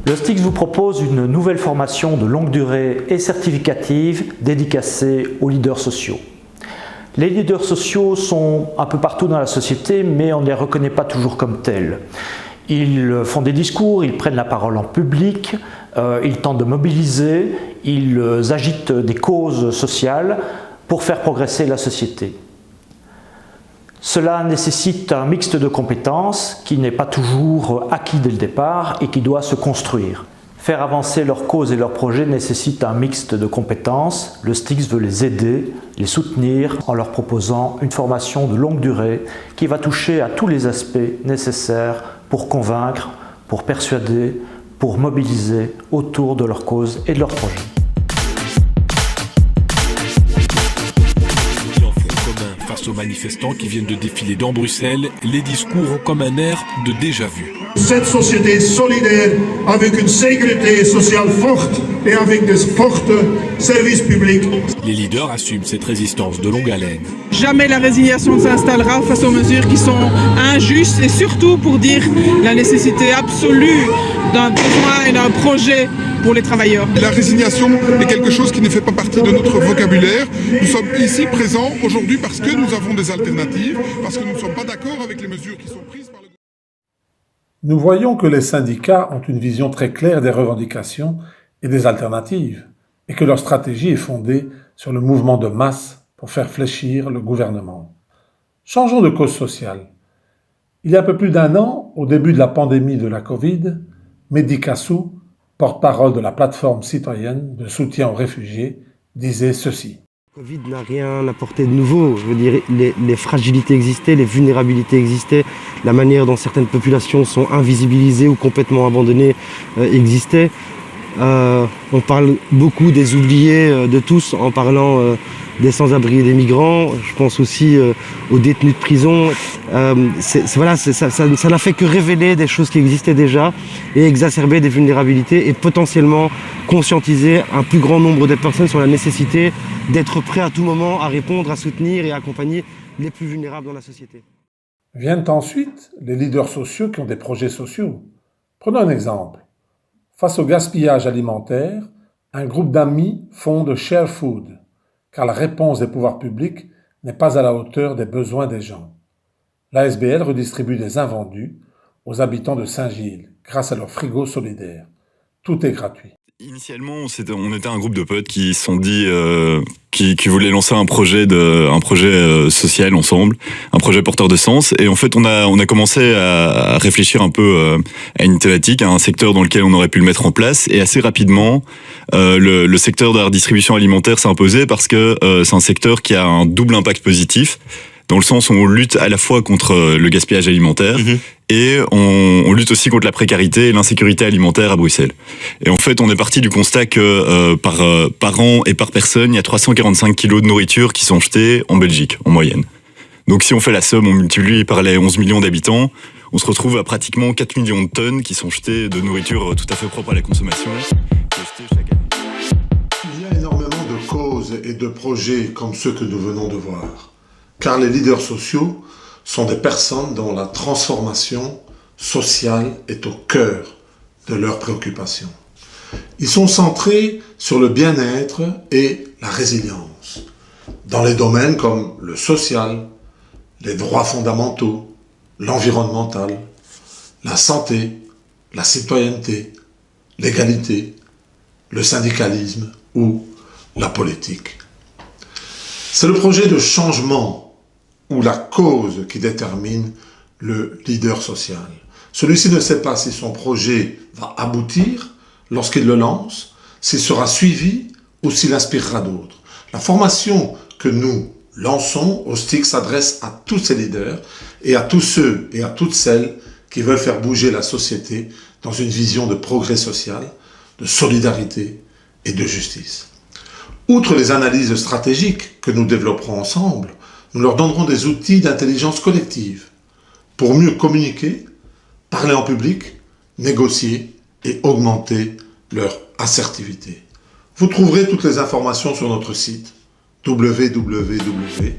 Le STIX vous propose une nouvelle formation de longue durée et certificative dédicacée aux leaders sociaux. Les leaders sociaux sont un peu partout dans la société, mais on ne les reconnaît pas toujours comme tels. Ils font des discours, ils prennent la parole en public, ils tentent de mobiliser, ils agitent des causes sociales pour faire progresser la société. Cela nécessite un mixte de compétences qui n'est pas toujours acquis dès le départ et qui doit se construire. Faire avancer leurs causes et leurs projets nécessite un mixte de compétences. Le STIX veut les aider, les soutenir en leur proposant une formation de longue durée qui va toucher à tous les aspects nécessaires pour convaincre, pour persuader, pour mobiliser autour de leurs causes et de leurs projets. Face aux manifestants qui viennent de défiler dans Bruxelles, les discours ont comme un air de déjà-vu. Cette société solidaire avec une sécurité sociale forte et avec des forts services publics. Les leaders assument cette résistance de longue haleine. Jamais la résignation ne s'installera face aux mesures qui sont injustes et surtout pour dire la nécessité absolue d'un besoin et d'un projet pour les travailleurs. La résignation est quelque chose qui ne fait pas partie de notre vocabulaire. Nous sommes ici présents aujourd'hui parce que nous avons des alternatives, parce que nous ne sommes pas d'accord avec les mesures qui sont prises par le gouvernement. Nous voyons que les syndicats ont une vision très claire des revendications et des alternatives, et que leur stratégie est fondée sur le mouvement de masse pour faire fléchir le gouvernement. Changeons de cause sociale. Il y a un peu plus d'un an, au début de la pandémie de la Covid, Mehdi Kassou, porte-parole de la plateforme citoyenne de soutien aux réfugiés, disait ceci. Le Covid n'a rien apporté de nouveau. Je veux dire, les fragilités existaient, les vulnérabilités existaient, la manière dont certaines populations sont invisibilisées ou complètement abandonnées existait. On parle beaucoup des oubliés de tous en parlant des sans-abri et des migrants. Je pense aussi aux détenus de prison. Ça n'a fait que révéler des choses qui existaient déjà et exacerber des vulnérabilités et potentiellement conscientiser un plus grand nombre de personnes sur la nécessité d'être prêt à tout moment à répondre, à soutenir et à accompagner les plus vulnérables dans la société. Viennent ensuite les leaders sociaux qui ont des projets sociaux. Prenons un exemple. Face au gaspillage alimentaire, un groupe d'amis fonde Share Food, car la réponse des pouvoirs publics n'est pas à la hauteur des besoins des gens. L'ASBL redistribue des invendus aux habitants de Saint-Gilles grâce à leur frigo solidaire. Tout est gratuit. Initialement, on était un groupe de potes qui se sont dit qui voulaient lancer un projet social ensemble, un projet porteur de sens. Et en fait, on a commencé à réfléchir un peu à une thématique, à un secteur dans lequel on aurait pu le mettre en place. Et assez rapidement, le secteur de la distribution alimentaire s'est imposé parce que c'est un secteur qui a un double impact positif, dans le sens où on lutte à la fois contre le gaspillage alimentaire et on lutte aussi contre la précarité et l'insécurité alimentaire à Bruxelles. Et en fait, on est parti du constat que par an et par personne, il y a 345 kilos de nourriture qui sont jetés en Belgique, en moyenne. Donc si on fait la somme, on multiplie par les 11 millions d'habitants, on se retrouve à pratiquement 4 millions de tonnes qui sont jetées de nourriture tout à fait propre à la consommation, qui est jetée chaque année. Il y a énormément de causes et de projets comme ceux que nous venons de voir. Car les leaders sociaux sont des personnes dont la transformation sociale est au cœur de leurs préoccupations. Ils sont centrés sur le bien-être et la résilience, dans les domaines comme le social, les droits fondamentaux, l'environnemental, la santé, la citoyenneté, l'égalité, le syndicalisme ou la politique. C'est le projet de changement ou la cause qui détermine le leader social. Celui-ci ne sait pas si son projet va aboutir lorsqu'il le lance, s'il sera suivi ou s'il inspirera d'autres. La formation que nous lançons au STIX s'adresse à tous ces leaders et à tous ceux et à toutes celles qui veulent faire bouger la société dans une vision de progrès social, de solidarité et de justice. Outre les analyses stratégiques que nous développerons ensemble, nous leur donnerons des outils d'intelligence collective pour mieux communiquer, parler en public, négocier et augmenter leur assertivité. Vous trouverez toutes les informations sur notre site www.stix.be.